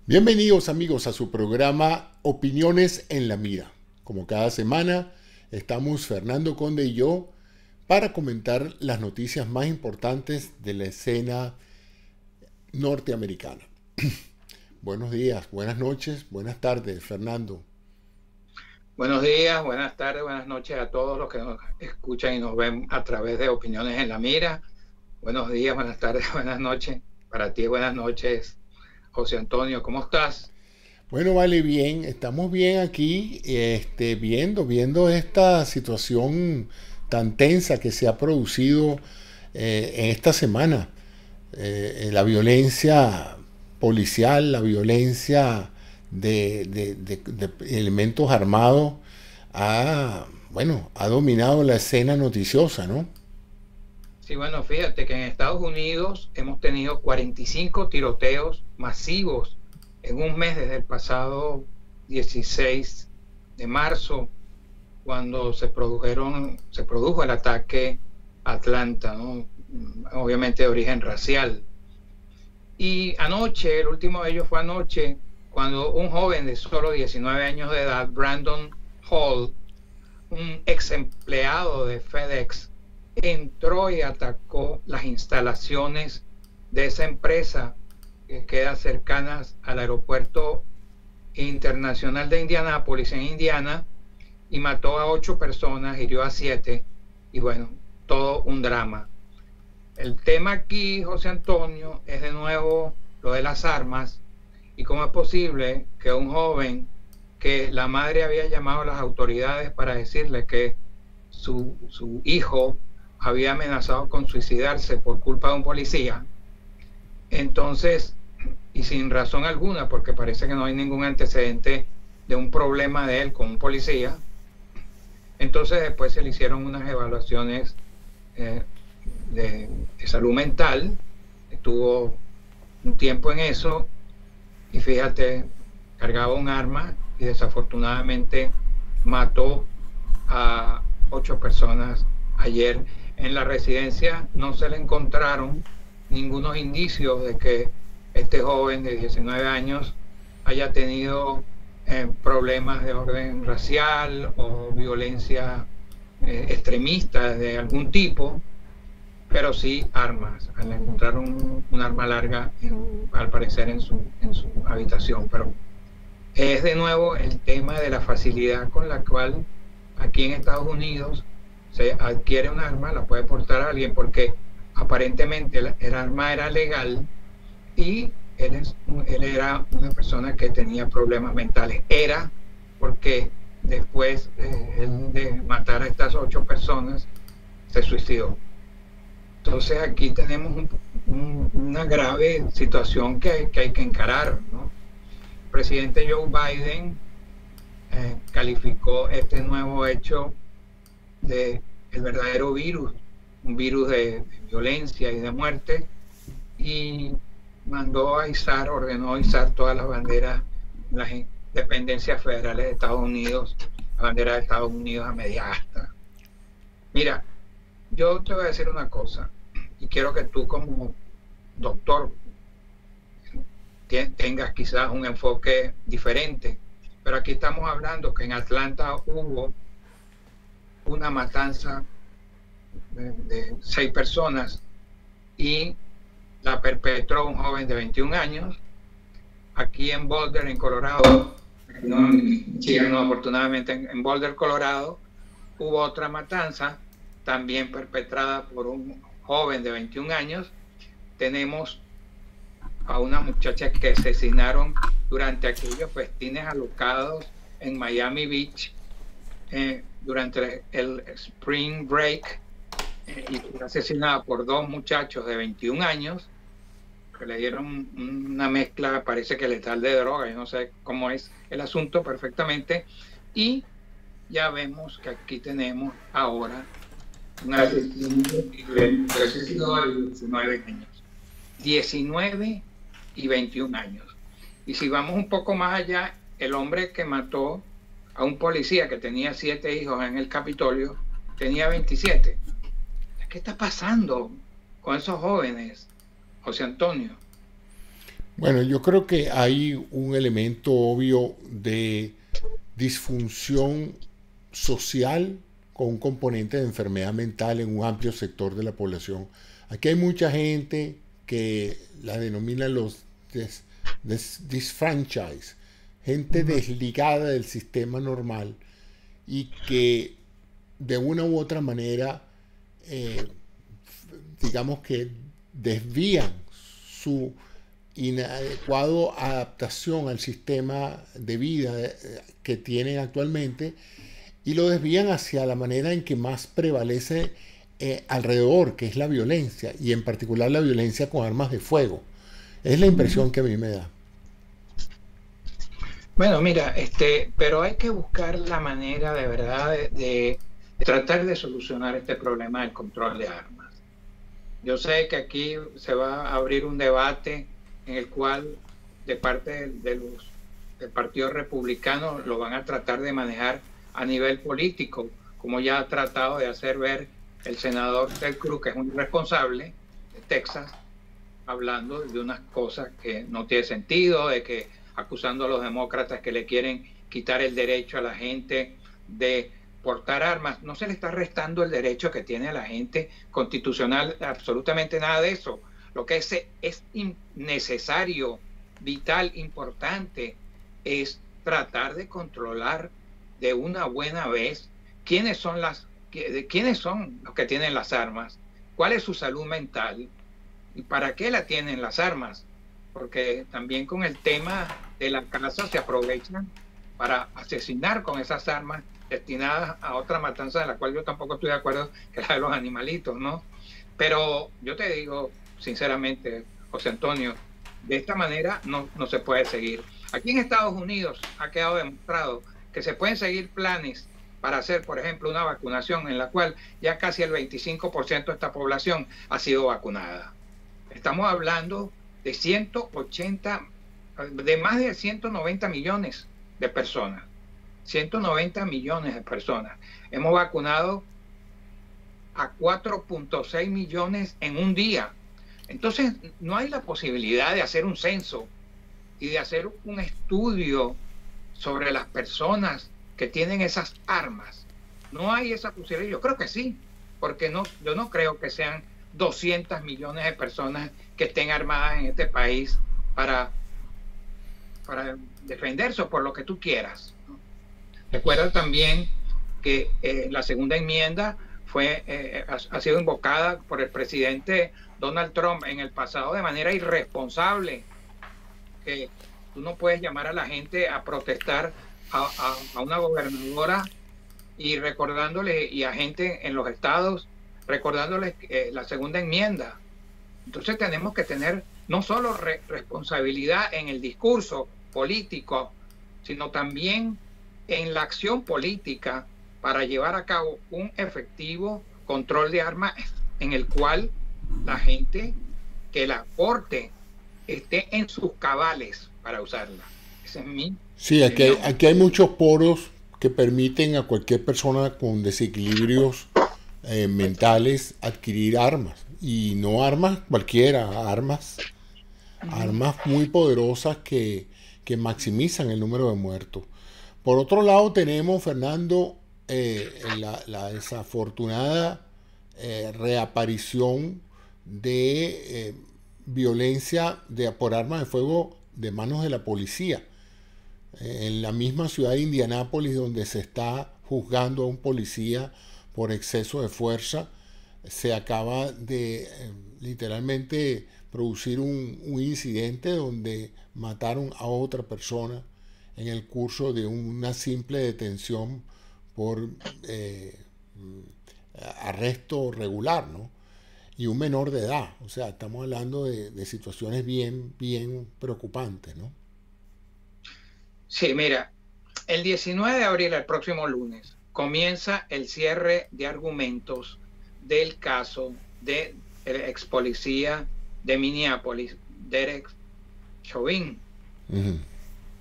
Bienvenidos amigos a su programa Opiniones en la Mira. Como cada semana, estamos Fernando Conde y yo para comentar las noticias más importantes de la escena norteamericana. Buenos días, buenas noches, buenas tardes, Fernando. Buenos días, buenas tardes, buenas noches a todos los que nos escuchan y nos ven a través de Opiniones en la Mira. Buenos días, buenas tardes, buenas noches. Para ti, buenas noches, José Antonio. ¿Cómo estás? Bueno, vale, bien, estamos bien aquí, viendo esta situación tan tensa que se ha producido en esta semana. La violencia policial, la violencia de elementos armados ha dominado la escena noticiosa, ¿no? Sí, bueno, fíjate que en Estados Unidos hemos tenido 45 tiroteos masivos en un mes desde el pasado 16 de marzo, cuando se produjo el ataque a Atlanta, ¿no? Obviamente de origen racial. Y anoche, el último de ellos fue anoche, cuando un joven de solo 19 años de edad, Brandon Hall, un ex empleado de FedEx, entró y atacó las instalaciones de esa empresa que queda cercanas al aeropuerto internacional de Indianápolis, en Indiana, y mató a 8 personas, hirió a 7, y bueno, todo un drama. El tema aquí, José Antonio, es de nuevo lo de las armas y cómo es posible que un joven, que la madre había llamado a las autoridades para decirle que su hijo había amenazado con suicidarse por culpa de un policía, entonces, y sin razón alguna, porque parece que no hay ningún antecedente de un problema de él con un policía, entonces después se le hicieron unas evaluaciones eh, de salud mental, estuvo un tiempo en eso y fíjate, cargaba un arma y desafortunadamente mató a 8 personas ayer. En la residencia no se le encontraron ningunos indicios de que este joven de 19 años haya tenido problemas de orden racial o violencia extremista de algún tipo, pero sí armas. Le encontraron un arma larga, al parecer, en su habitación. Pero es de nuevo el tema de la facilidad con la cual aquí en Estados Unidos se adquiere un arma, la puede portar a alguien, porque aparentemente el arma era legal y él era una persona que tenía problemas mentales. Era porque después de matar a estas 8 personas, se suicidó. Entonces aquí tenemos una grave situación que hay que encarar, ¿no? El presidente Joe Biden calificó este nuevo hecho de el verdadero virus, un virus de violencia y de muerte, y ordenó izar todas las banderas, las dependencias federales de Estados Unidos, la bandera de Estados Unidos a media asta. Mira, yo te voy a decir una cosa, y quiero que tú como doctor tengas quizás un enfoque diferente, pero aquí estamos hablando que en Atlanta hubo una matanza de 6 personas y la perpetró un joven de 21 años. Aquí en Boulder, en Colorado, no, afortunadamente en Boulder, Colorado, hubo otra matanza, también perpetrada por un joven de 21 años. Tenemos a una muchacha que asesinaron durante aquellos festines alocados en Miami Beach durante el Spring Break, y fue asesinada por 2 muchachos de 21 años que le dieron una mezcla, parece que letal, de droga. Yo no sé cómo es el asunto perfectamente. Y ya vemos que aquí tenemos ahora un asesino de 19 años. 19 y 21 años. Y si vamos un poco más allá, el hombre que mató a un policía que tenía 7 hijos en el Capitolio tenía 27. ¿Qué está pasando con esos jóvenes, José Antonio? Bueno, yo creo que hay un elemento obvio de disfunción social con un componente de enfermedad mental en un amplio sector de la población. Aquí hay mucha gente que la denomina los disfranchised, gente Ujú. desligada del sistema normal y que de una u otra manera, eh, digamos que desvían su inadecuado adaptación al sistema de vida que tienen actualmente y lo desvían hacia la manera en que más prevalece alrededor, que es la violencia, y en particular la violencia con armas de fuego. Es la Ujú. impresión que a mí me da. Bueno, mira, pero hay que buscar la manera de verdad de tratar de solucionar este problema del control de armas. Yo sé que aquí se va a abrir un debate en el cual de parte del Partido Republicano lo van a tratar de manejar a nivel político, como ya ha tratado de hacer ver el senador Ted Cruz, que es un irresponsable de Texas, hablando de unas cosas que no tiene sentido, de que acusando a los demócratas que le quieren quitar el derecho a la gente de portar armas. No se le está restando el derecho que tiene a la gente constitucional, absolutamente nada de eso. Lo que es necesario, vital, importante, es tratar de controlar de una buena vez quiénes son los que tienen las armas, cuál es su salud mental, ¿y para qué la tienen las armas? Porque también con el tema de la caza se aprovechan para asesinar con esas armas destinadas a otra matanza de la cual yo tampoco estoy de acuerdo, que es la de los animalitos, ¿no? Pero yo te digo, sinceramente, José Antonio, de esta manera no se puede seguir. Aquí en Estados Unidos ha quedado demostrado que se pueden seguir planes para hacer, por ejemplo, una vacunación en la cual ya casi el 25% de esta población ha sido vacunada. Estamos hablando de 180, de más de 190 millones de personas. 190 millones de personas. Hemos vacunado a 4.6 millones en un día. Entonces, no hay la posibilidad de hacer un censo y de hacer un estudio sobre las personas que tienen esas armas. No hay esa posibilidad. Yo creo que sí, porque yo no creo que sean 200 millones de personas que estén armadas en este país para, para defenderse o por lo que tú quieras. Recuerda también que la segunda enmienda ha sido invocada por el presidente Donald Trump en el pasado de manera irresponsable, que tú no puedes llamar a la gente a protestar a una gobernadora y recordándole, y a gente en los estados, recordándoles la segunda enmienda. Entonces tenemos que tener no solo responsabilidad en el discurso político, sino también en la acción política para llevar a cabo un efectivo control de armas en el cual la gente que la porte esté en sus cabales para usarla. Esa es mi Sí, opinión. aquí hay muchos poros que permiten a cualquier persona con desequilibrios mentales adquirir armas. Y no armas cualquiera, armas muy poderosas que maximizan el número de muertos. Por otro lado tenemos, Fernando, la desafortunada reaparición de violencia por armas de fuego de manos de la policía. En la misma ciudad de Indianápolis, donde se está juzgando a un policía por exceso de fuerza, se acaba de literalmente producir un incidente donde mataron a otra persona en el curso de una simple detención por arresto regular, ¿no? Y un menor de edad. O sea, estamos hablando de situaciones bien preocupantes, ¿no? Sí, mira, el 19 de abril, el próximo lunes, comienza el cierre de argumentos del caso del ex policía de Minneapolis, Derek Chauvin, Ujú.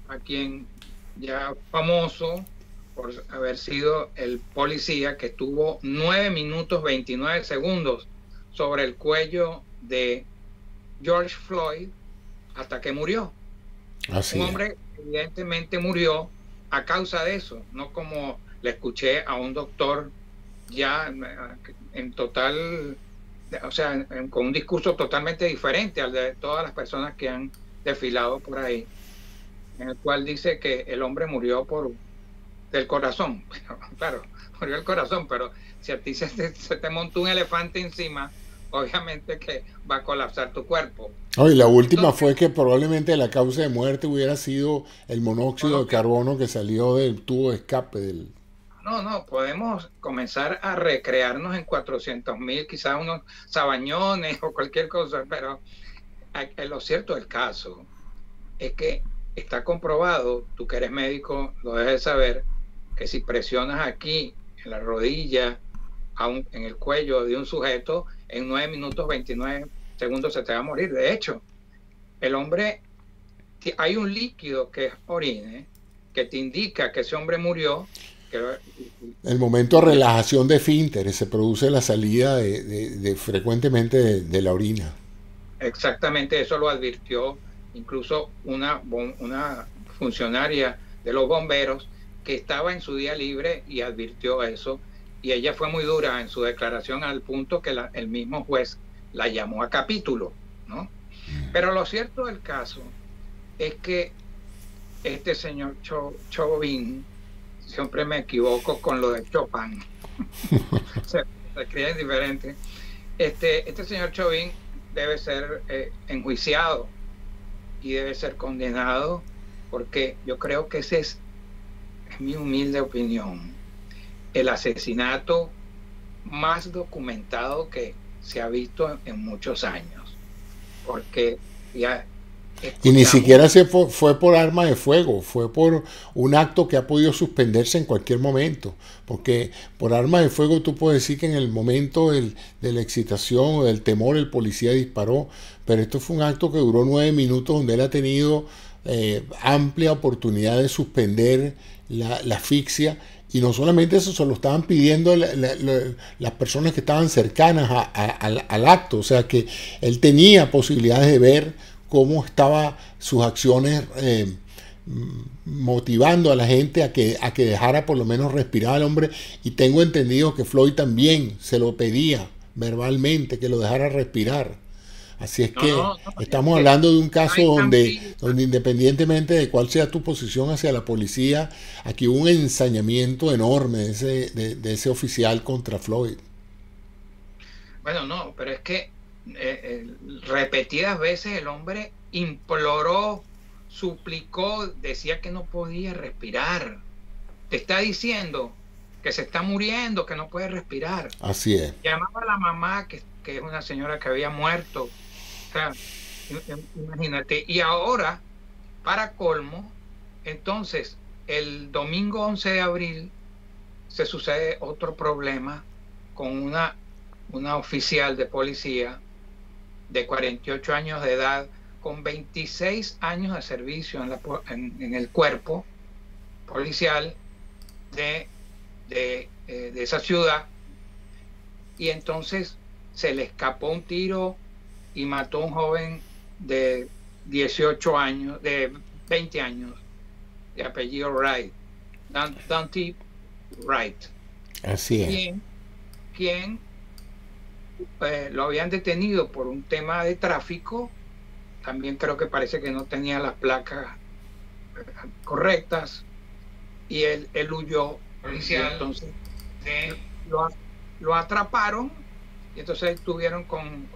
a quien ya famoso por haber sido el policía que tuvo 9 minutos 29 segundos sobre el cuello de George Floyd hasta que murió. Así Un es. hombre evidentemente murió a causa de eso, no como le escuché a un doctor ya en total, o sea, con un discurso totalmente diferente al de todas las personas que han desfilado por ahí, en el cual dice que el hombre murió del corazón. Bueno, claro, murió el corazón, pero si a ti se te montó un elefante encima, obviamente que va a colapsar tu cuerpo. No, y la última Entonces, fue que probablemente la causa de muerte hubiera sido el no, monóxido no, de carbono que salió del tubo de escape del... no, podemos comenzar a recrearnos en 400.000, quizás unos sabañones o cualquier cosa, pero lo cierto del caso es que está comprobado, tú que eres médico lo debes de saber, que si presionas aquí en la rodilla, en el cuello de un sujeto, en 9 minutos 29 segundos se te va a morir. De hecho, el hombre, hay un líquido que es orine, que te indica que ese hombre murió. El momento de relajación de esfínteres se produce la salida frecuentemente de la orina. Exactamente, eso lo advirtió incluso una funcionaria de los bomberos que estaba en su día libre y advirtió eso. Y ella fue muy dura en su declaración al punto que el mismo juez la llamó a capítulo, ¿no? Pero lo cierto del caso es que este señor Chauvin, siempre me equivoco con lo de Chopin, se escribe diferente. Este señor Chauvin debe ser enjuiciado y debe ser condenado, porque yo creo que ese es mi humilde opinión, el asesinato más documentado que se ha visto en muchos años, porque ya Y ni escuchamos. siquiera fue por arma de fuego, fue por un acto que ha podido suspenderse en cualquier momento. Porque por arma de fuego tú puedes decir que en el momento de la excitación o del temor el policía disparó, pero esto fue un acto que duró 9 minutos donde él ha tenido amplia oportunidad de suspender la asfixia. Y no solamente eso, se lo estaban pidiendo las personas que estaban cercanas al acto. O sea que él tenía posibilidades de ver cómo estaban sus acciones motivando a la gente a que dejara por lo menos respirar al hombre. Y tengo entendido que Floyd también se lo pedía verbalmente, que lo dejara respirar. Así es que estamos hablando de un caso donde independientemente de cuál sea tu posición hacia la policía, aquí hubo un ensañamiento enorme de ese oficial contra Floyd. Bueno, no, pero es que repetidas veces el hombre imploró, suplicó, decía que no podía respirar. Te está diciendo que se está muriendo, que no puede respirar. Así es. Llamaba a la mamá, que es una señora que había muerto. O sea, imagínate. Y ahora, para colmo, entonces, el domingo 11 de abril se sucede otro problema con una oficial de policía de 48 años de edad, con 26 años de servicio en el cuerpo policial de esa ciudad, y entonces se le escapó un tiro y mató a un joven de 18 años, de 20 años, de apellido Wright, Dante Wright. Así es. Quien lo habían detenido por un tema de tráfico. También creo que parece que no tenía las placas correctas, y él huyó. Y entonces lo atraparon, y entonces estuvieron con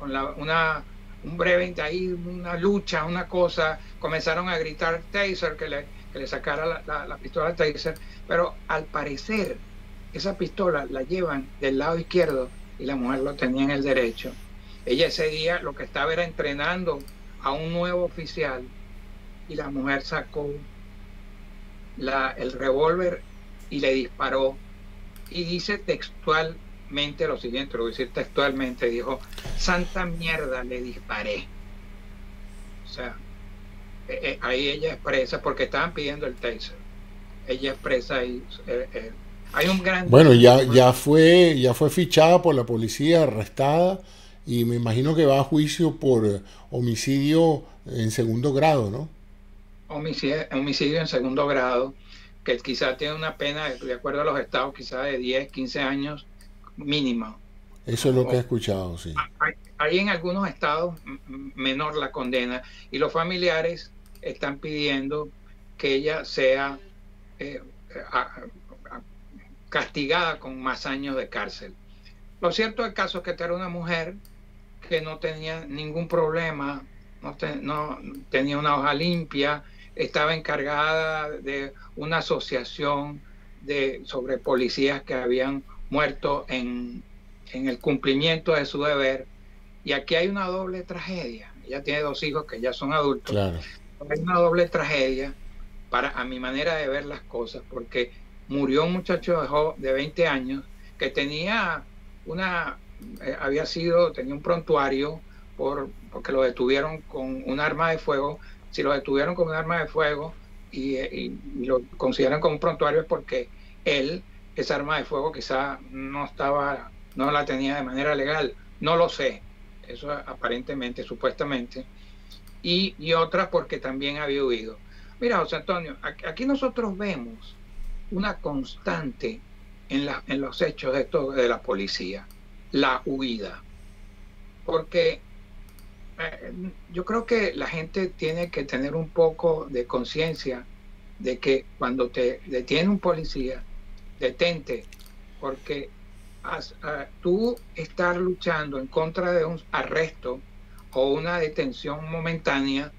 un breve ahí, una lucha, una cosa. Comenzaron a gritar taser, que le sacara la pistola taser, pero al parecer esa pistola la llevan del lado izquierdo y la mujer lo tenía en el derecho. Ella ese día lo que estaba era entrenando a un nuevo oficial, y la mujer sacó el revólver y le disparó, y dice textualmente lo siguiente, lo voy a decir textualmente, dijo: "Santa mierda, le disparé". O sea, ahí ella expresa, porque estaban pidiendo el taser, ella expresa ahí, hay un gran... Bueno, ya fue fichada por la policía, arrestada, y me imagino que va a juicio por homicidio en segundo grado, ¿no? Homicidio en segundo grado, que quizá tiene una pena, de acuerdo a los estados, quizá de 10, 15 años mínimo. Eso es lo que he escuchado, sí. Hay en algunos estados menor la condena y los familiares están pidiendo que ella sea castigada con más años de cárcel. Lo cierto del caso es que esta era una mujer que no tenía ningún problema, no tenía una hoja limpia, estaba encargada de una asociación sobre policías que habían muerto en el cumplimiento de su deber. Y aquí hay una doble tragedia. Ella tiene 2 hijos que ya son adultos. Claro. Hay una doble tragedia a mi manera de ver las cosas, porque murió un muchacho de 20 años que tenía tenía un prontuario porque lo detuvieron con un arma de fuego. Si lo detuvieron con un arma de fuego y lo consideran como un prontuario es porque esa arma de fuego quizá no la tenía de manera legal. No lo sé. Eso aparentemente, supuestamente. Y otra porque también había huido. Mira, José Antonio, aquí nosotros vemos una constante en los hechos de la policía, la huida. Porque yo creo que la gente tiene que tener un poco de conciencia de que cuando te detiene un policía, detente, porque tú estar luchando en contra de un arresto o una detención momentánea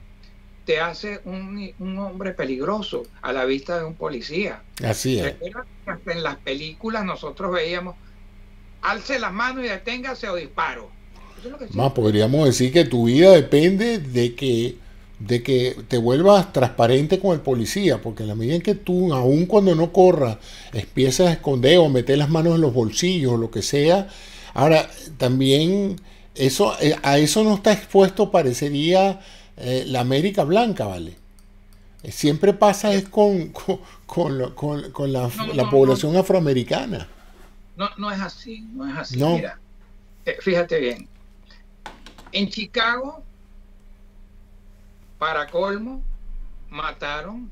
te hace un hombre peligroso a la vista de un policía. Así es. Hasta en las películas nosotros veíamos, alce las manos y deténgase o disparo. Eso es lo que Más podríamos decir que tu vida depende de que te vuelvas transparente con el policía, porque en la medida en que tú, aun cuando no corras, empiezas a esconder o meter las manos en los bolsillos o lo que sea, ahora también a eso no está expuesto, parecería, la América Blanca, ¿vale? Siempre pasa es con la población afroamericana. No es así, no es así. No. Mira, fíjate bien. En Chicago, para colmo, mataron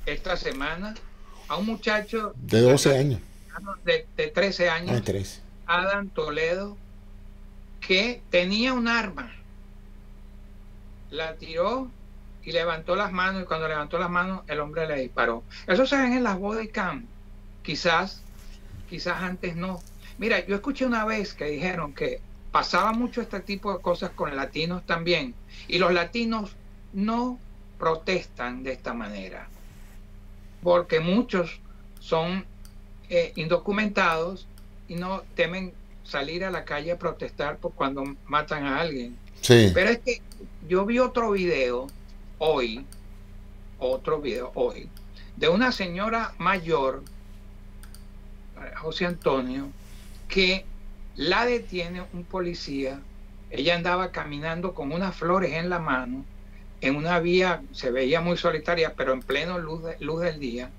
esta semana a un muchacho de 12 años. De 13 años, 13. Adam Toledo, que tenía un arma. La tiró y levantó las manos, y cuando levantó las manos, el hombre le disparó. Eso se ven en las body cam. Quizás antes no. Mira, yo escuché una vez que dijeron que pasaba mucho este tipo de cosas con latinos también, y los latinos no protestan de esta manera, porque muchos son indocumentados y no temen salir a la calle a protestar por cuando matan a alguien. Sí. Pero es que yo vi otro video hoy, de una señora mayor, José Antonio, que la detiene un policía. Ella andaba caminando con unas flores en la mano en una vía, se veía muy solitaria, pero en plena luz del día,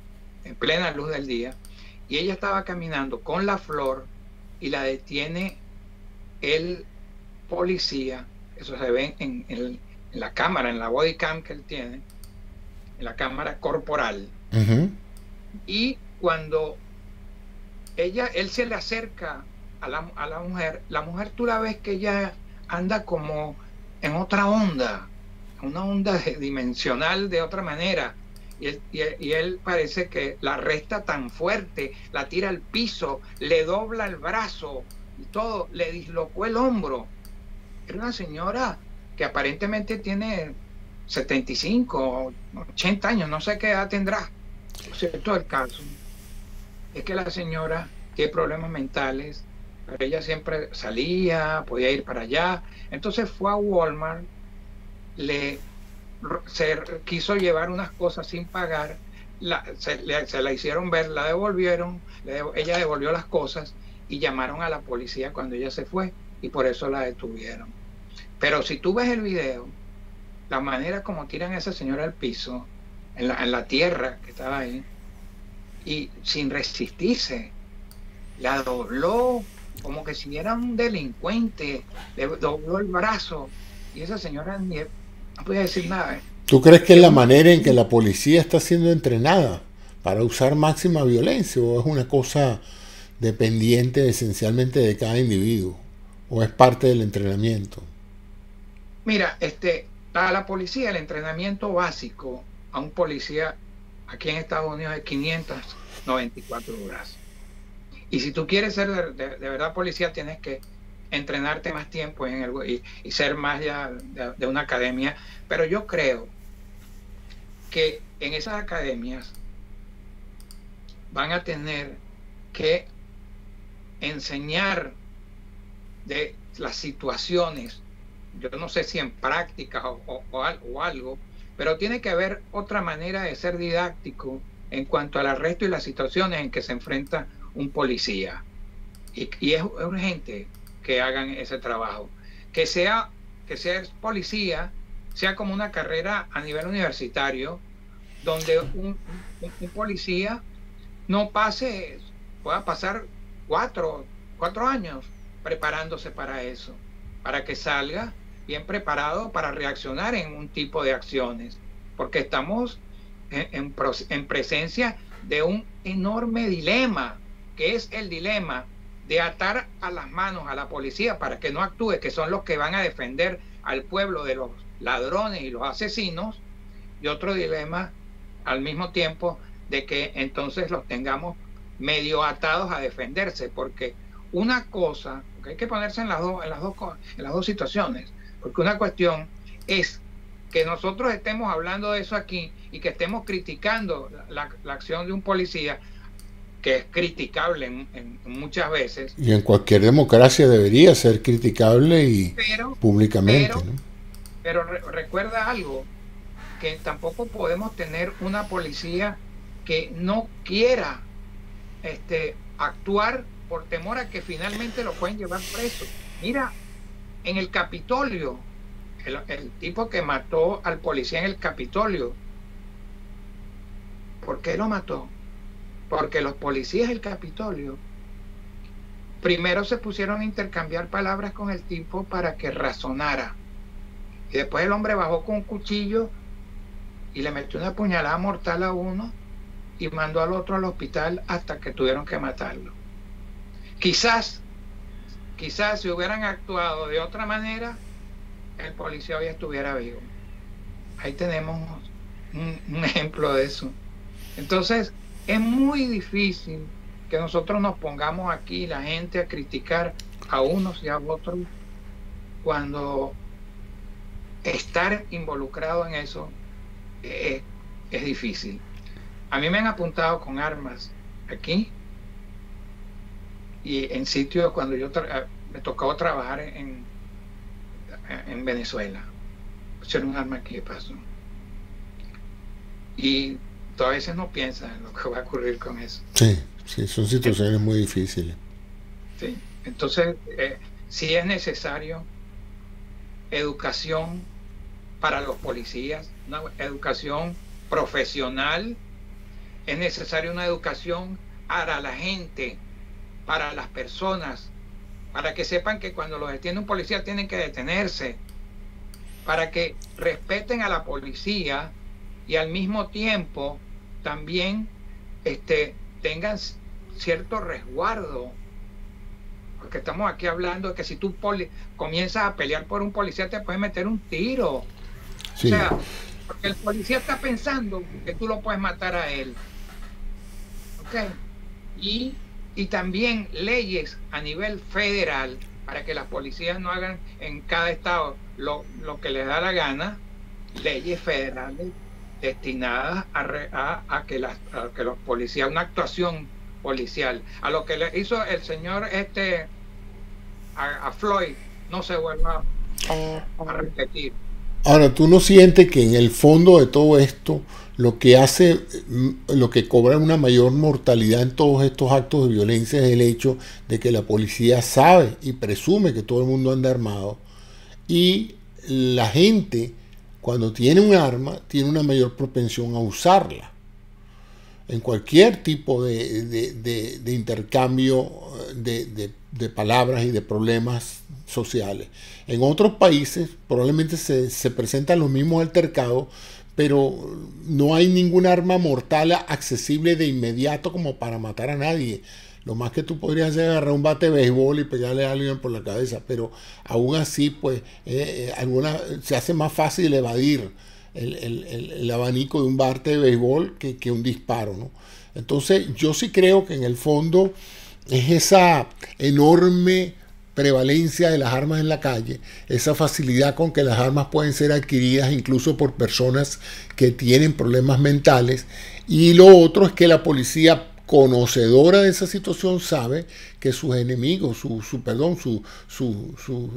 y ella estaba caminando con la flor y la detiene el policía. Eso se ve en la cámara, en la body cam que él tiene, en la cámara corporal. Y cuando él se le acerca a la mujer tú la ves que ella anda como en otra onda, una onda dimensional de otra manera, y él parece que la arresta tan fuerte, la tira al piso, le dobla el brazo y todo, le dislocó el hombro. Era una señora que aparentemente tiene 75, 80 años, no sé qué edad tendrá. Lo cierto del caso es que la señora tiene problemas mentales, pero ella siempre salía, podía ir para allá. Entonces fue a Walmart, se quiso llevar unas cosas sin pagar, se la hicieron ver, la devolvieron, ella devolvió las cosas y llamaron a la policía cuando ella se fue, y por eso la detuvieron. Pero si tú ves el video, la manera como tiran a esa señora al piso, en la tierra que estaba ahí, y sin resistirse, la dobló, como que si era un delincuente, le dobló el brazo y esa señora no podía decir nada. ¿Tú crees que es la manera en que la policía está siendo entrenada para usar máxima violencia o es una cosa dependiente esencialmente de cada individuo o es parte del entrenamiento? Mira, para la policía el entrenamiento básico a un policía aquí en Estados Unidos es 594 horas. Y si tú quieres ser de verdad policía, tienes que entrenarte más tiempo y ser más ya de una academia. Pero yo creo que en esas academias van a tener que enseñar de las situaciones, yo no sé si en práctica o algo, pero tiene que haber otra manera de ser didáctico en cuanto al arresto y las situaciones en que se enfrenta un policía. Y es urgente que hagan ese trabajo. Que ser policía sea como una carrera a nivel universitario, donde un policía no pueda pasar cuatro años preparándose para eso, para que salga bien preparado para reaccionar en un tipo de acciones, porque estamos en presencia de un enorme dilema, que es el dilema de atar a las manos a la policía para que no actúe, que son los que van a defender al pueblo de los ladrones y los asesinos, y otro dilema al mismo tiempo de que entonces los tengamos medio atados a defenderse, porque una cosa, porque hay que ponerse en las dos situaciones, porque una cuestión es que nosotros estemos hablando de eso aquí y que estemos criticando la acción de un policía, que es criticable en muchas veces. Y en cualquier democracia debería ser criticable y públicamente, ¿no? Pero recuerda algo, que tampoco podemos tener una policía que no quiera actuar por temor a que finalmente lo pueden llevar preso. Mira, en el Capitolio, el tipo que mató al policía en el Capitolio, ¿por qué lo mató? Porque los policías del Capitolio primero se pusieron a intercambiar palabras con el tipo para que razonara. Y después el hombre bajó con un cuchillo y le metió una puñalada mortal a uno y mandó al otro al hospital hasta que tuvieron que matarlo. Quizás si hubieran actuado de otra manera, el policía hoy estuviera vivo. Ahí tenemos un ejemplo de eso. Entonces, es muy difícil que nosotros nos pongamos aquí, la gente, a criticar a unos y a otros, cuando estar involucrado en eso es difícil. A mí me han apuntado con armas aquí y en sitios cuando me tocó trabajar en Venezuela. Pusieron un arma aquí, pasó. Y tú a veces no piensas en lo que va a ocurrir con eso. Sí, son situaciones muy difíciles. Sí, entonces sí es necesario educación para los policías, una educación profesional, es necesaria una educación para la gente, para las personas, para que sepan que cuando los detiene un policía tienen que detenerse, para que respeten a la policía y al mismo tiempo también tengan cierto resguardo, porque estamos aquí hablando de que si tú comienzas a pelear por un policía te puedes meter un tiro. Sí. O sea, porque el policía está pensando que tú lo puedes matar a él. ¿Ok? Y también leyes a nivel federal para que las policías no hagan en cada estado lo que les da la gana, leyes federales destinadas a que los policías, una actuación policial, a lo que le hizo el señor a Floyd, no se vuelva a repetir. Ahora, ¿tú no sientes que en el fondo de todo esto lo que cobra una mayor mortalidad en todos estos actos de violencia es el hecho de que la policía sabe y presume que todo el mundo anda armado y la gente, cuando tiene un arma, tiene una mayor propensión a usarla? en cualquier tipo de intercambio de palabras y de problemas sociales. En otros países probablemente se presentan los mismos altercados, pero no hay ningún arma mortal accesible de inmediato como para matar a nadie. Lo más que tú podrías hacer es agarrar un bate de béisbol y pegarle a alguien por la cabeza, pero aún así pues se hace más fácil evadir el abanico de un bate de béisbol que un disparo, ¿no? Entonces yo sí creo que en el fondo es esa enorme prevalencia de las armas en la calle, esa facilidad con que las armas pueden ser adquiridas incluso por personas que tienen problemas mentales, y lo otro es que la policía conocedora de esa situación sabe que sus enemigos, sus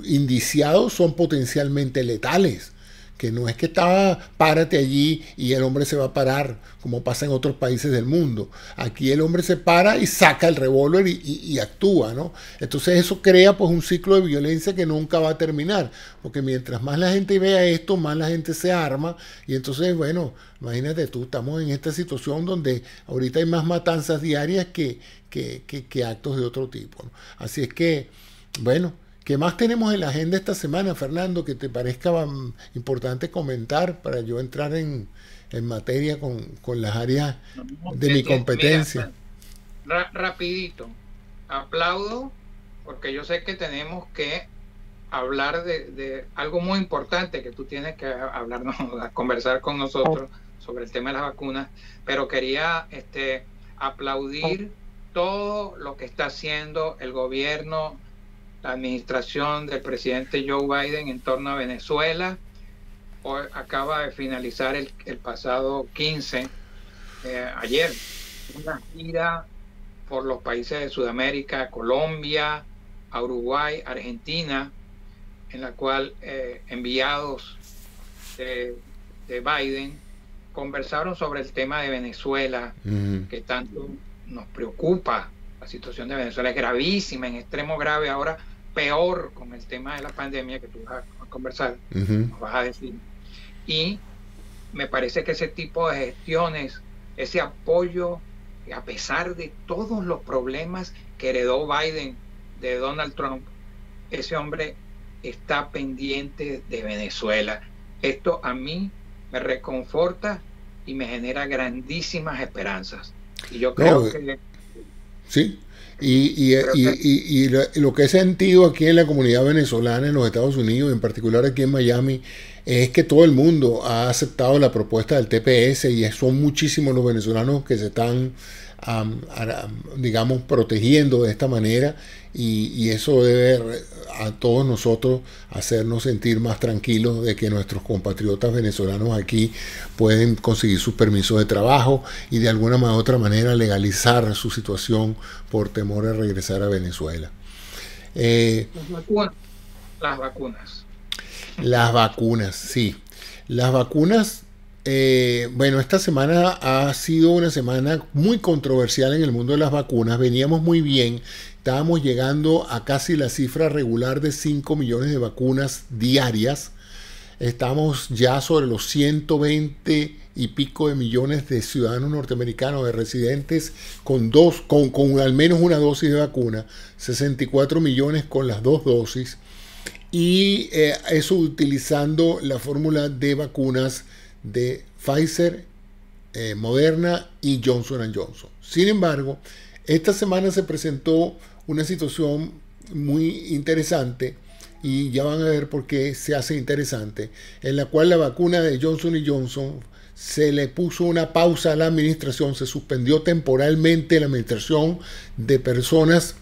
indiciados son potencialmente letales, que no es que párate allí y el hombre se va a parar como pasa en otros países del mundo. Aquí el hombre se para y saca el revólver y actúa, ¿no? Entonces eso crea pues un ciclo de violencia que nunca va a terminar, porque mientras más la gente vea esto, más la gente se arma, y entonces, bueno, imagínate tú, estamos en esta situación donde ahorita hay más matanzas diarias que actos de otro tipo, ¿no? Así es que, bueno, ¿qué más tenemos en la agenda esta semana, Fernando, que te parezca importante comentar para yo entrar en materia con las áreas de mi competencia? Mira, rapidito, aplaudo porque yo sé que tenemos que hablar de algo muy importante que tú tienes que hablarnos, conversar con nosotros sobre el tema de las vacunas, pero quería aplaudir todo lo que está haciendo el gobierno, la administración del presidente Joe Biden en torno a Venezuela. Hoy acaba de finalizar el pasado 15, ayer, una gira por los países de Sudamérica, Colombia, a Uruguay, Argentina, en la cual enviados de Biden conversaron sobre el tema de Venezuela, que tanto nos preocupa. La situación de Venezuela es gravísima, en extremo grave, ahora peor con el tema de la pandemia, que tú vas a conversar, nos vas a decir. Y me parece que ese tipo de gestiones, ese apoyo, a pesar de todos los problemas que heredó Biden de Donald Trump, ese hombre está pendiente de Venezuela. Esto a mí me reconforta y me genera grandísimas esperanzas. Y yo creo que... Sí. Y lo que he sentido aquí en la comunidad venezolana en los Estados Unidos, en particular aquí en Miami, es que todo el mundo ha aceptado la propuesta del TPS, y son muchísimos los venezolanos que se están, digamos, protegiendo de esta manera, y eso debe a todos nosotros hacernos sentir más tranquilos de que nuestros compatriotas venezolanos aquí pueden conseguir sus permisos de trabajo y de alguna u otra manera legalizar su situación por temor a regresar a Venezuela. Las vacunas. Las vacunas, sí. Las vacunas, bueno, esta semana ha sido una semana muy controversial en el mundo de las vacunas. Veníamos muy bien, estábamos llegando a casi la cifra regular de 5 millones de vacunas diarias. Estamos ya sobre los 120 y pico de millones de ciudadanos norteamericanos, de residentes con al menos una dosis de vacuna, 64 millones con las 2 dosis, y eso utilizando la fórmula de vacunas de Pfizer, Moderna y Johnson & Johnson. Sin embargo, esta semana se presentó una situación muy interesante, y ya van a ver por qué se hace interesante, en la cual la vacuna de Johnson & Johnson se le puso una pausa a la administración, se suspendió temporalmente la administración de personas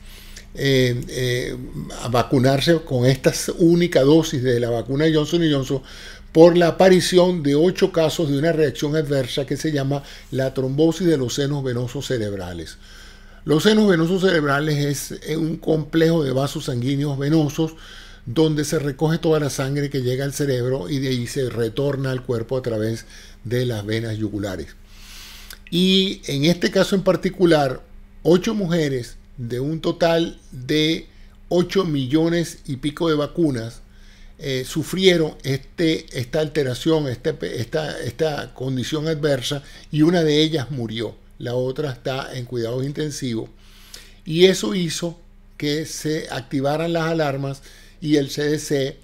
a vacunarse con esta única dosis de la vacuna de Johnson & Johnson, por la aparición de 8 casos de una reacción adversa que se llama la trombosis de los senos venosos cerebrales. Los senos venosos cerebrales es un complejo de vasos sanguíneos venosos donde se recoge toda la sangre que llega al cerebro y de ahí se retorna al cuerpo a través de las venas yugulares. Y en este caso en particular, 8 mujeres de un total de 8 millones y pico de vacunas sufrieron esta alteración, esta condición adversa, y una de ellas murió. la otra está en cuidados intensivos. Y eso hizo que se activaran las alarmas y el CDC,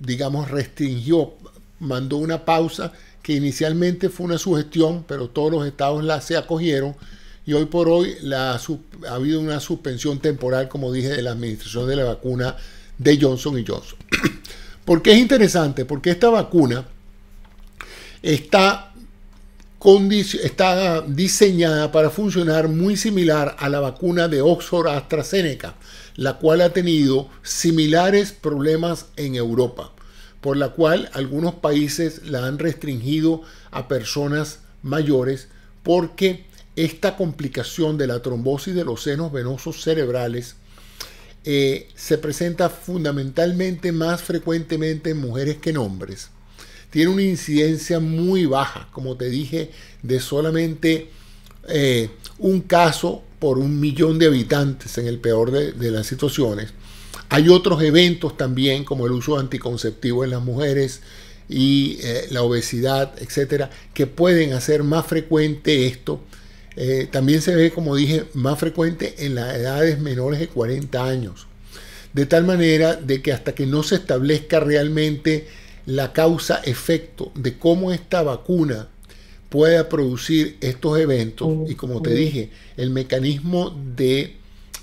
digamos, restringió, mandó una pausa que inicialmente fue una sugestión, pero todos los estados se acogieron y hoy por hoy ha habido una suspensión temporal, como dije, de la administración de la vacuna de Johnson & Johnson. ¿Por qué es interesante? Porque esta vacuna está diseñada para funcionar muy similar a la vacuna de Oxford AstraZeneca, la cual ha tenido similares problemas en Europa, por la cual algunos países la han restringido a personas mayores porque esta complicación de la trombosis de los senos venosos cerebrales se presenta fundamentalmente más frecuentemente en mujeres que en hombres. Tiene una incidencia muy baja, como te dije, de solamente un caso por 1 millón de habitantes en el peor de las situaciones. Hay otros eventos también, como el uso de anticonceptivos en las mujeres y la obesidad, etcétera, que pueden hacer más frecuente esto. También se ve, como dije, más frecuente en las edades menores de 40 años. De tal manera de que hasta que no se establezca realmente la causa-efecto de cómo esta vacuna pueda producir estos eventos, y como te dije, el mecanismo de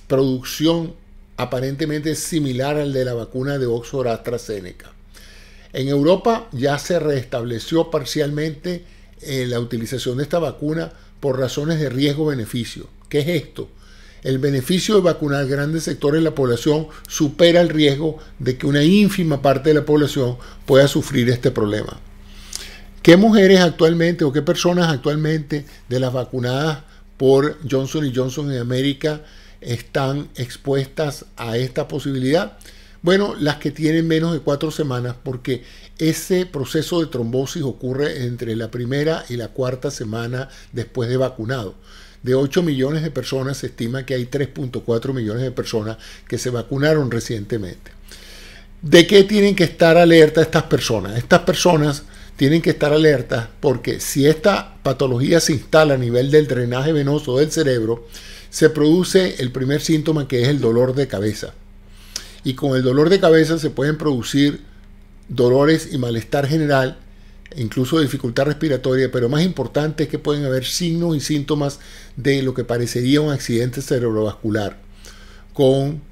producción aparentemente es similar al de la vacuna de Oxford AstraZeneca. En Europa ya se restableció parcialmente la utilización de esta vacuna por razones de riesgo-beneficio. ¿Qué es esto? El beneficio de vacunar grandes sectores de la población supera el riesgo de que una ínfima parte de la población pueda sufrir este problema. ¿Qué mujeres actualmente o qué personas actualmente de las vacunadas por Johnson & Johnson en América están expuestas a esta posibilidad? Bueno, las que tienen menos de 4 semanas, porque ese proceso de trombosis ocurre entre la primera y la 4ª semana después de vacunado. De 8 millones de personas se estima que hay 3.4 millones de personas que se vacunaron recientemente. ¿De qué tienen que estar alertas estas personas? Estas personas tienen que estar alertas porque si esta patología se instala a nivel del drenaje venoso del cerebro, se produce el primer síntoma, que es el dolor de cabeza. Y con el dolor de cabeza se pueden producir dolores y malestar general, incluso dificultad respiratoria, pero más importante es que pueden haber signos y síntomas de lo que parecería un accidente cerebrovascular, con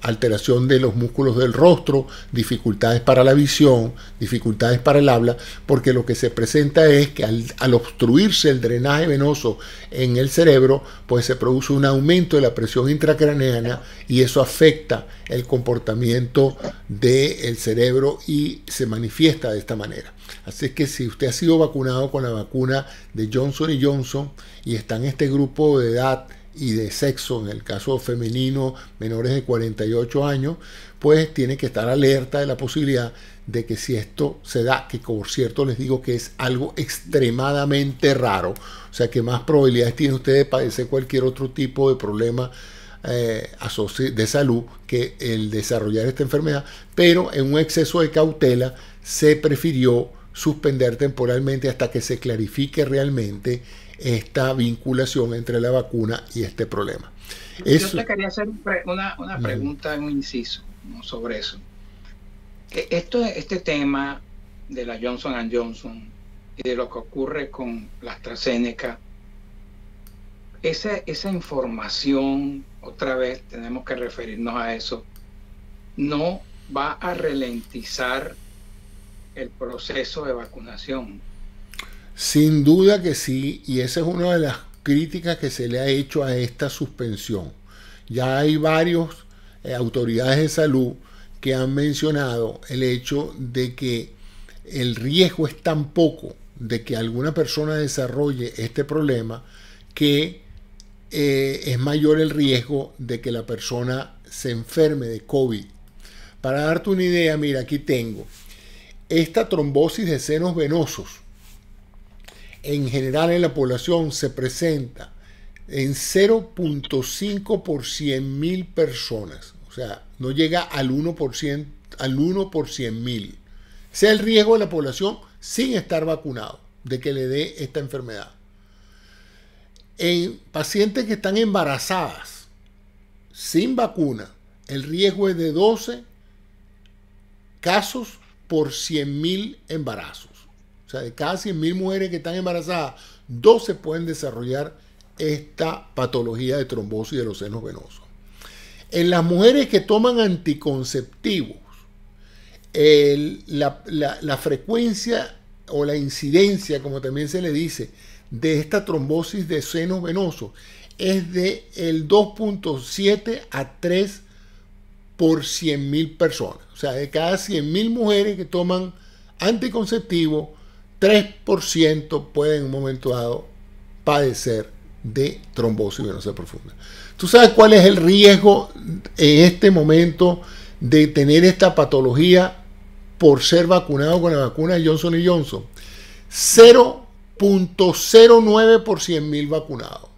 alteración de los músculos del rostro, dificultades para la visión, dificultades para el habla, porque lo que se presenta es que al obstruirse el drenaje venoso en el cerebro, pues se produce un aumento de la presión intracraneana y eso afecta el comportamiento del cerebro y se manifiesta de esta manera. Así que si usted ha sido vacunado con la vacuna de Johnson & Johnson y está en este grupo de edad y de sexo, en el caso femenino, menores de 48 años, pues tiene que estar alerta de la posibilidad de que si esto se da, que por cierto les digo que es algo extremadamente raro, o sea que más probabilidades tiene usted de padecer cualquier otro tipo de problema de salud que el desarrollar esta enfermedad, pero en un exceso de cautela se prefirió suspender temporalmente hasta que se clarifique realmente esta vinculación entre la vacuna y este problema. Yo te quería hacer una pregunta, un inciso, ¿no?, sobre eso. Este tema de la Johnson & Johnson y de lo que ocurre con la AstraZeneca, esa información, otra vez tenemos que referirnos a eso, no va a ralentizar el proceso de vacunación. Sin duda que sí, y esa es una de las críticas que se le ha hecho a esta suspensión. Ya hay varias autoridades de salud que han mencionado el hecho de que el riesgo es tan poco de que alguna persona desarrolle este problema que es mayor el riesgo de que la persona se enferme de COVID. Para darte una idea, mira, aquí tengo esta trombosis de senos venosos. En general en la población se presenta en 0.5 por 100.000 personas. O sea, no llega al 1%, al 1 por 100.000. Ese es el riesgo de la población sin estar vacunado. de que le dé esta enfermedad. En pacientes que están embarazadas sin vacuna, el riesgo es de 12 casos por 100.000 embarazos. O sea, de cada 100.000 mujeres que están embarazadas, 12 pueden desarrollar esta patología de trombosis de los senos venosos. En las mujeres que toman anticonceptivos, la frecuencia o la incidencia, como también se le dice, de esta trombosis de senos venosos es de el 2.7 a 3 por 100.000 personas. O sea, de cada 100.000 mujeres que toman anticonceptivos, 3% pueden en un momento dado padecer de trombosis venosa profunda. ¿Tú sabes cuál es el riesgo en este momento de tener esta patología por ser vacunado con la vacuna de Johnson & Johnson? 0.09 por 100.000 vacunados.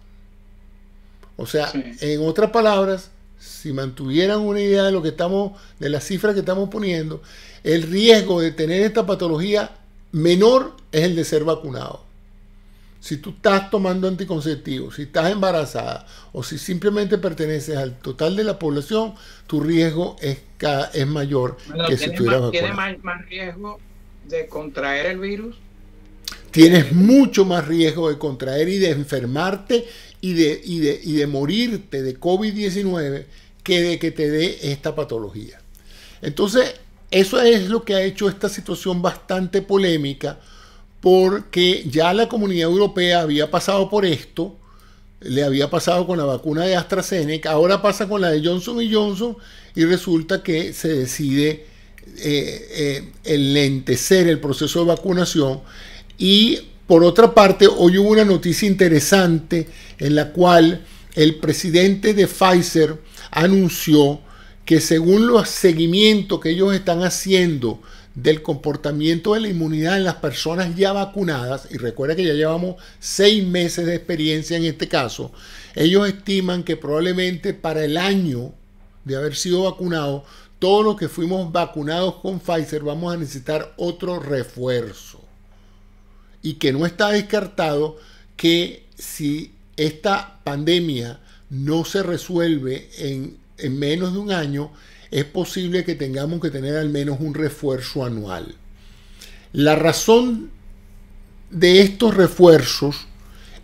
O sea, sí. En otras palabras, si mantuvieran una idea de lo que de las cifras que estamos poniendo, el riesgo de tener esta patología menor es el de ser vacunado. Si tú estás tomando anticonceptivos, si estás embarazada o si simplemente perteneces al total de la población, tu riesgo es mayor que si estuvieras vacunado. ¿Tienes más riesgo de contraer el virus? Tienes mucho más riesgo de contraer y de enfermarte y de morirte de COVID-19 que de que te dé esta patología. Entonces, eso es lo que ha hecho esta situación bastante polémica, porque ya la Comunidad Europea había pasado por esto, le había pasado con la vacuna de AstraZeneca, ahora pasa con la de Johnson & Johnson y resulta que se decide enlentecer el proceso de vacunación. Y por otra parte, hoy hubo una noticia interesante en la cual el presidente de Pfizer anunció que según los seguimientos que ellos están haciendo del comportamiento de la inmunidad en las personas ya vacunadas, y recuerda que ya llevamos 6 meses de experiencia en este caso, ellos estiman que probablemente para el año de haber sido vacunados, todos los que fuimos vacunados con Pfizer vamos a necesitar otro refuerzo. Y que no está descartado que si esta pandemia no se resuelve en menos de un año, es posible que tengamos que tener al menos un refuerzo anual. La razón de estos refuerzos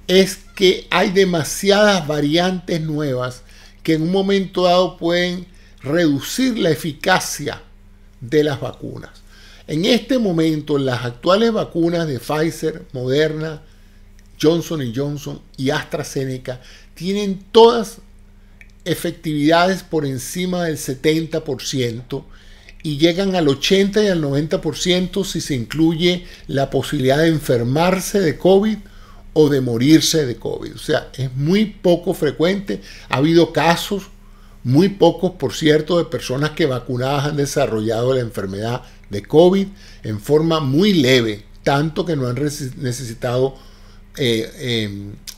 es que hay demasiadas variantes nuevas que en un momento dado pueden reducir la eficacia de las vacunas. En este momento, las actuales vacunas de Pfizer, Moderna, Johnson & Johnson y AstraZeneca tienen todas efectividades por encima del 70% y llegan al 80 y al 90% si se incluye la posibilidad de enfermarse de COVID o de morirse de COVID. O sea, es muy poco frecuente. Ha habido casos, muy pocos por cierto, de personas que vacunadas han desarrollado la enfermedad de COVID en forma muy leve, tanto que no han necesitado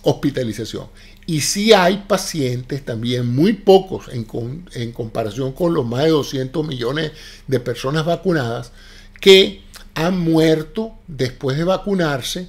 hospitalización. Y sí hay pacientes también, muy pocos en comparación con los más de 200 millones de personas vacunadas, que han muerto después de vacunarse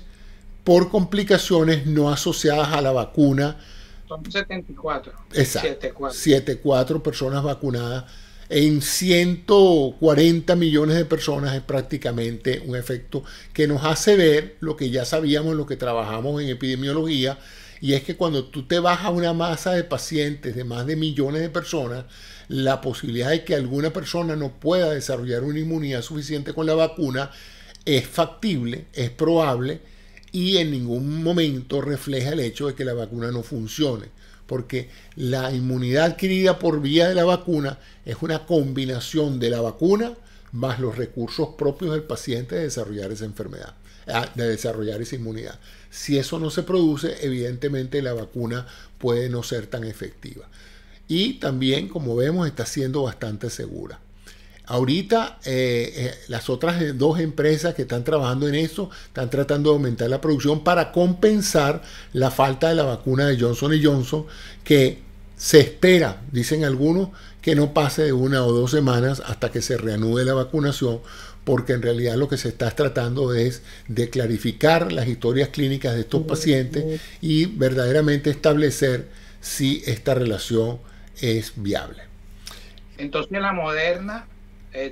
por complicaciones no asociadas a la vacuna. Son 74. Exacto. 74 personas vacunadas en 140 millones de personas. Es prácticamente un efecto que nos hace ver lo que ya sabíamos, lo que trabajamos en epidemiología, y es que cuando tú te vas a una masa de pacientes de más de millones de personas, la posibilidad de que alguna persona no pueda desarrollar una inmunidad suficiente con la vacuna es factible, es probable, y en ningún momento refleja el hecho de que la vacuna no funcione, porque la inmunidad adquirida por vía de la vacuna es una combinación de la vacuna más los recursos propios del paciente de desarrollar esa enfermedad, de desarrollar esa inmunidad. Si eso no se produce, evidentemente la vacuna puede no ser tan efectiva. Y también, como vemos, está siendo bastante segura. Ahorita las otras 2 empresas que están trabajando en eso están tratando de aumentar la producción para compensar la falta de la vacuna de Johnson & Johnson, que Se espera, dicen algunos, que no pase de 1 o 2 semanas hasta que se reanude la vacunación, porque en realidad lo que se está tratando es de clarificar las historias clínicas de estos pacientes y verdaderamente establecer si esta relación es viable. Entonces la Moderna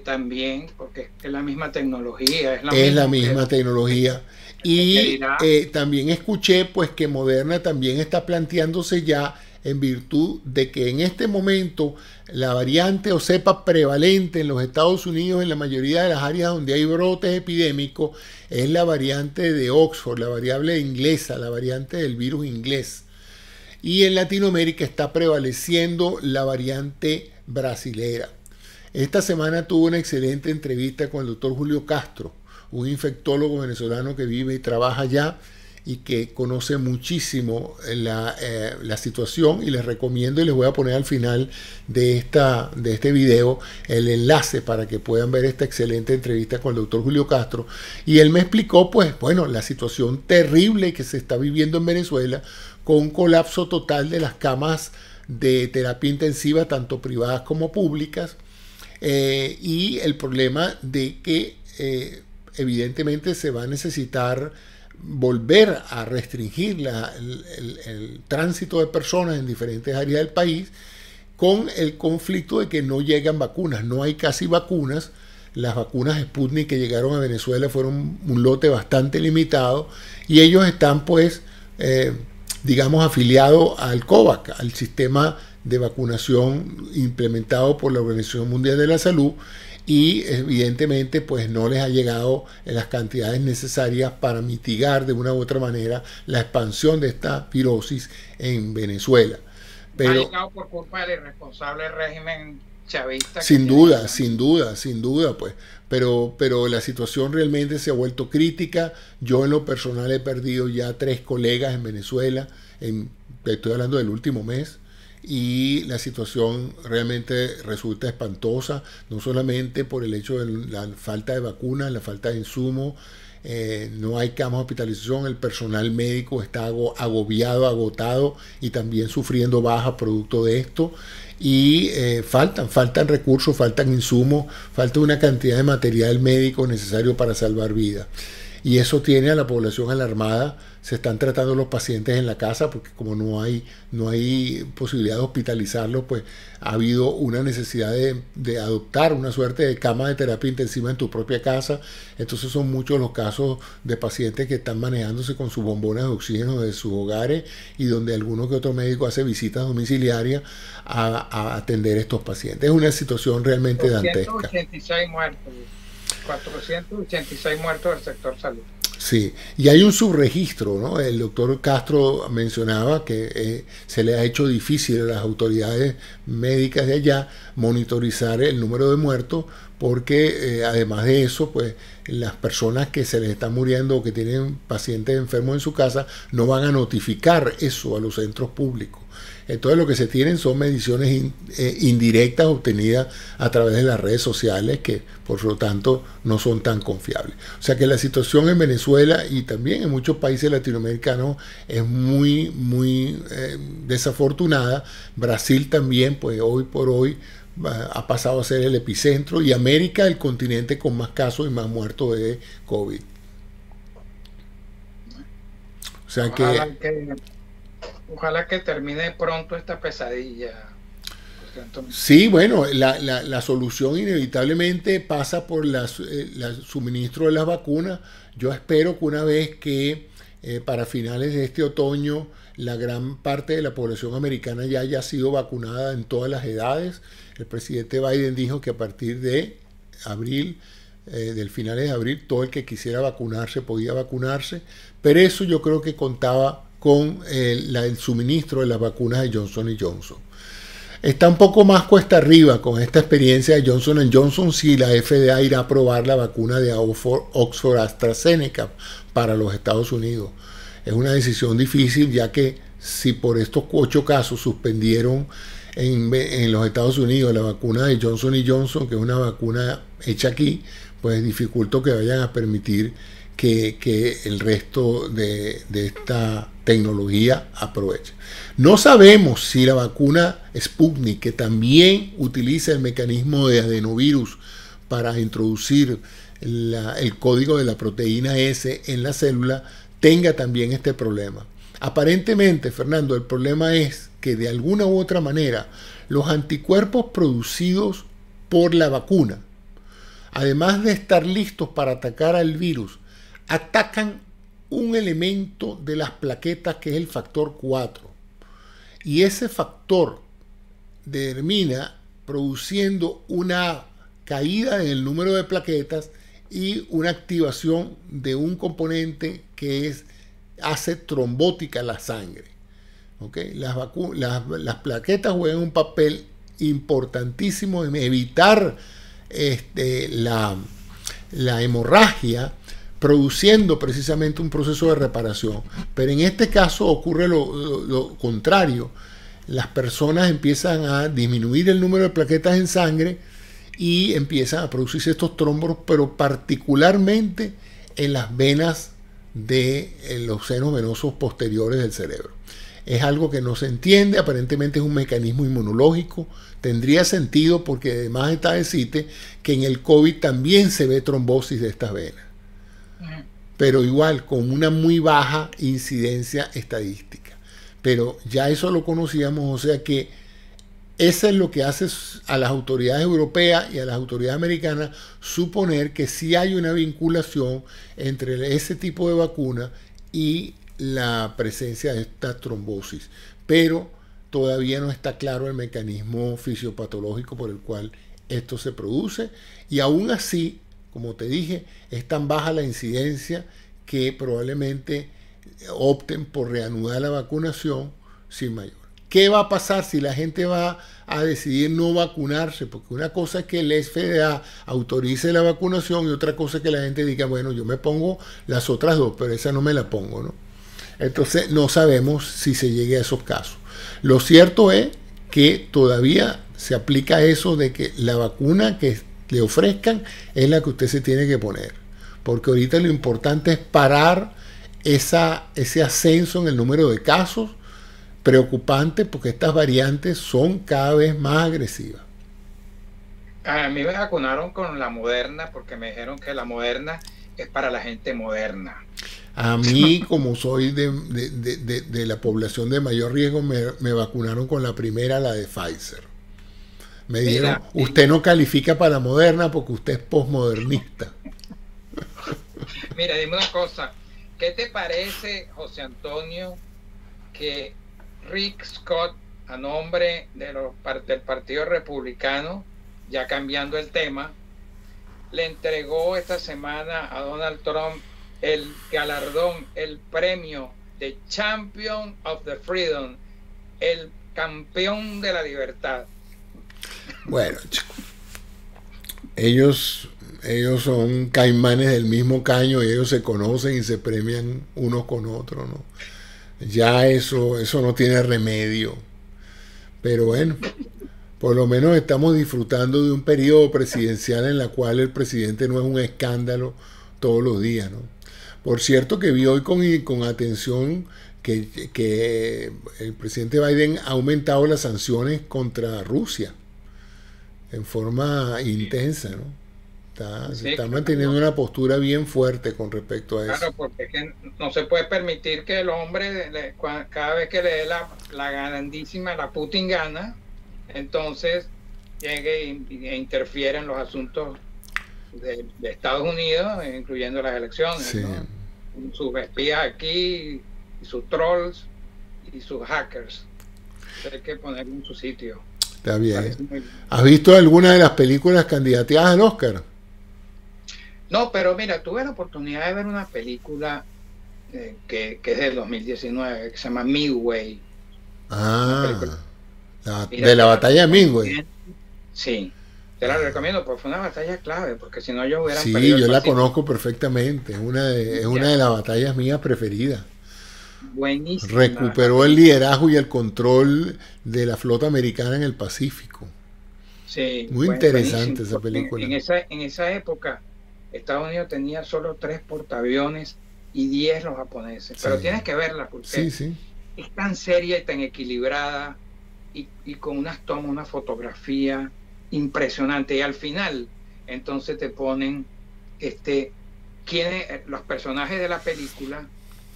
también, porque es la misma tecnología. Es la misma tecnología. Y también escuché pues que Moderna también está planteándose ya, en virtud de que en este momento la variante o cepa prevalente en los Estados Unidos, en la mayoría de las áreas donde hay brotes epidémicos, es la variante de Oxford, la variable inglesa, la variante del virus inglés. Y en Latinoamérica está prevaleciendo la variante brasilera. Esta semana tuve una excelente entrevista con el doctor Julio Castro, un infectólogo venezolano que vive y trabaja allá y que conoce muchísimo la situación, y les recomiendo, y les voy a poner al final de este video el enlace para que puedan ver esta excelente entrevista con el doctor Julio Castro. Y él me explicó pues bueno, la situación terrible que se está viviendo en Venezuela, con un colapso total de las camas de terapia intensiva, tanto privadas como públicas, y el problema de que evidentemente se va a necesitar volver a restringir el tránsito de personas en diferentes áreas del país, con el conflicto de que no llegan vacunas. No hay casi vacunas. Las vacunas Sputnik que llegaron a Venezuela fueron un lote bastante limitado, y ellos están pues digamos afiliados al COVAX, al sistema de vacunación implementado por la Organización Mundial de la Salud, y evidentemente pues no les ha llegado en las cantidades necesarias para mitigar de una u otra manera la expansión de esta virosis en Venezuela. Pero ha llegado por culpa del irresponsable régimen chavista. Sin duda, pues. Pero la situación realmente se ha vuelto crítica. Yo en lo personal he perdido ya 3 colegas en Venezuela, estoy hablando del último mes, y la situación realmente resulta espantosa, no solamente por el hecho de la falta de vacunas, la falta de insumos, no hay camas de hospitalización, el personal médico está agobiado, agotado y también sufriendo baja producto de esto, y faltan recursos, faltan insumos, falta una cantidad de material médico necesario para salvar vidas. Y eso tiene a la población alarmada. Se están tratando los pacientes en la casa, porque como no hay posibilidad de hospitalizarlos, pues ha habido una necesidad de adoptar una suerte de cama de terapia intensiva en tu propia casa. Entonces son muchos los casos de pacientes que están manejándose con sus bombonas de oxígeno de sus hogares, y donde alguno que otro médico hace visitas domiciliarias a atender a estos pacientes. Es una situación realmente dantesca. 486 muertos. 486 muertos del sector salud. Sí, y hay un subregistro, ¿no? El doctor Castro mencionaba que se le ha hecho difícil a las autoridades médicas de allá monitorizar el número de muertos, porque además de eso, pues las personas que se les están muriendo o que tienen pacientes enfermos en su casa no van a notificar eso a los centros públicos. Entonces lo que se tienen son mediciones indirectas obtenidas a través de las redes sociales, que por lo tanto no son tan confiables. O sea que la situación en Venezuela y también en muchos países latinoamericanos es muy desafortunada. Brasil también, pues hoy por hoy ha pasado a ser el epicentro, y América el continente con más casos y más muertos de COVID. O sea Ojalá que termine pronto esta pesadilla. Sí, bueno, la solución inevitablemente pasa por el suministro de las vacunas. Yo espero que una vez que para finales de este otoño la gran parte de la población americana ya haya sido vacunada en todas las edades. El presidente Biden dijo que a partir de abril, del finales de abril, todo el que quisiera vacunarse podía vacunarse, pero eso yo creo que contaba con el suministro de las vacunas de Johnson & Johnson. Está un poco más cuesta arriba con esta experiencia de Johnson & Johnson si la FDA irá a aprobar la vacuna de Oxford AstraZeneca para los Estados Unidos. Es una decisión difícil, ya que si por estos 8 casos suspendieron en los Estados Unidos la vacuna de Johnson & Johnson, que es una vacuna hecha aquí, pues dificulta que vayan a permitir que el resto de esta tecnología aproveche. No sabemos si la vacuna Sputnik, que también utiliza el mecanismo de adenovirus para introducir el código de la proteína S en la célula, tenga también este problema. Aparentemente, Fernando, el problema es que de alguna u otra manera los anticuerpos producidos por la vacuna, además de estar listos para atacar al virus, atacan un elemento de las plaquetas que es el factor 4. Y ese factor termina produciendo una caída en el número de plaquetas y una activación de un componente que hace trombótica la sangre. ¿Okay? Las plaquetas juegan un papel importantísimo en evitar la hemorragia, produciendo precisamente un proceso de reparación. Pero en este caso ocurre lo contrario. Las personas empiezan a disminuir el número de plaquetas en sangre y empiezan a producirse estos trombos, pero particularmente en las venas de los senos venosos posteriores del cerebro. Es algo que no se entiende, aparentemente es un mecanismo inmunológico. Tendría sentido porque además está decirte que en el COVID también se ve trombosis de estas venas, pero igual con una muy baja incidencia estadística. Pero ya eso lo conocíamos, o sea que eso es lo que hace a las autoridades europeas y a las autoridades americanas suponer que sí hay una vinculación entre ese tipo de vacuna y la presencia de esta trombosis, pero todavía no está claro el mecanismo fisiopatológico por el cual esto se produce, y aún así, como te dije, es tan baja la incidencia que probablemente opten por reanudar la vacunación sin mayor. ¿Qué va a pasar si la gente va a decidir no vacunarse? Porque una cosa es que el FDA autorice la vacunación y otra cosa es que la gente diga, bueno, yo me pongo las otras dos, pero esa no me la pongo, ¿no? Entonces no sabemos si se llegue a esos casos. Lo cierto es que todavía se aplica eso de que la vacuna que le ofrezcan es la que usted se tiene que poner. Porque ahorita lo importante es parar ese ascenso en el número de casos, preocupante porque estas variantes son cada vez más agresivas. A mí me vacunaron con la Moderna porque me dijeron que la Moderna es para la gente moderna. A mí, como soy de la población de mayor riesgo, me vacunaron con la primera, la de Pfizer. Me dijeron, usted no califica para Moderna porque usted es posmodernista. Mira, dime una cosa, ¿qué te parece, José Antonio, que Rick Scott, a nombre del Partido Republicano, ya cambiando el tema, le entregó esta semana a Donald Trump el galardón, el premio de Champion of the Freedom, el campeón de la libertad? Bueno, ellos son caimanes del mismo caño y ellos se conocen y se premian unos con otros, ¿no? Ya eso no tiene remedio. Pero bueno, por lo menos estamos disfrutando de un periodo presidencial en la cual el presidente no es un escándalo todos los días, ¿no? Por cierto que vi hoy con atención que el presidente Biden ha aumentado las sanciones contra Rusia en forma intensa, ¿no? Se está manteniendo una postura bien fuerte con respecto a eso. Claro, porque es que no se puede permitir que el hombre, cada vez que le dé la grandísima, la Putin gana, entonces llegue e interfiera en los asuntos de Estados Unidos, incluyendo las elecciones, sí, ¿no? Sus espías aquí, y sus trolls y sus hackers. Hay que ponerlo en su sitio. Está bien. ¿Has visto alguna de las películas candidateadas al Oscar? No, pero mira, tuve la oportunidad de ver una película que es del 2019, que se llama Midway. De la batalla de Midway. Sí, te la recomiendo porque fue una batalla clave, porque si no ellos hubieran perdido. Sí, yo la conozco perfectamente, es una de las batallas mías preferidas. Buenísima. Recuperó el liderazgo y el control de la flota americana en el Pacífico. Sí, muy interesante esa película. En esa época Estados Unidos tenía solo 3 portaaviones y 10 los japoneses. Pero Sí. tienes que verla porque Sí. es tan seria y tan equilibrada y con unas tomas, una fotografía impresionante. Y al final, entonces te ponen los personajes de la película,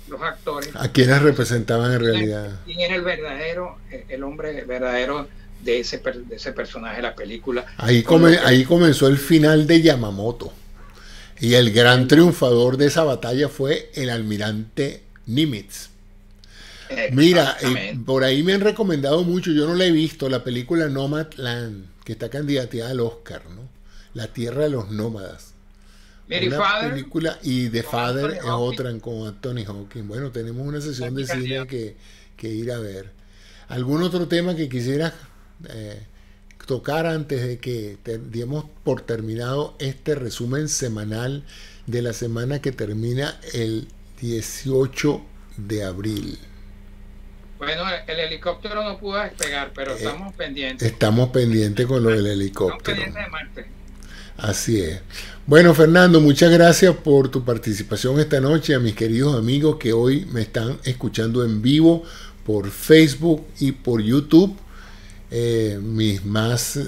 los actores. ¿A quienes representaban en realidad? ¿Quién era el hombre verdadero de ese personaje de la película? Ahí comenzó el final de Yamamoto. Y el gran triunfador de esa batalla fue el almirante Nimitz. Mira, por ahí me han recomendado mucho, yo no la he visto, la película Nomadland, que está candidateada al Oscar, ¿no? La tierra de los nómadas. Una película, y The Father es otra con Anthony Hopkins. Bueno, tenemos una sesión de cine que ir a ver. ¿Algún otro tema que quisieras tocar antes de que diéramos por terminado este resumen semanal de la semana que termina el 18 de abril? Bueno, el helicóptero no pudo despegar, pero estamos pendientes. Estamos pendientes con lo del helicóptero. Estamos pendientes de Marte. Así es. Bueno, Fernando, muchas gracias por tu participación esta noche. A mis queridos amigos que hoy me están escuchando en vivo por Facebook y por YouTube, mis más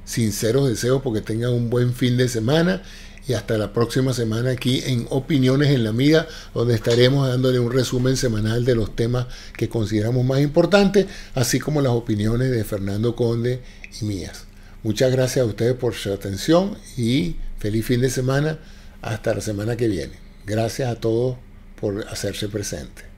sinceros deseos porque tengan un buen fin de semana y hasta la próxima semana aquí en Opiniones en la Mida, donde estaremos dándole un resumen semanal de los temas que consideramos más importantes, así como las opiniones de Fernando Conde y mías. Muchas gracias a ustedes por su atención y feliz fin de semana hasta la semana que viene. Gracias a todos por hacerse presentes.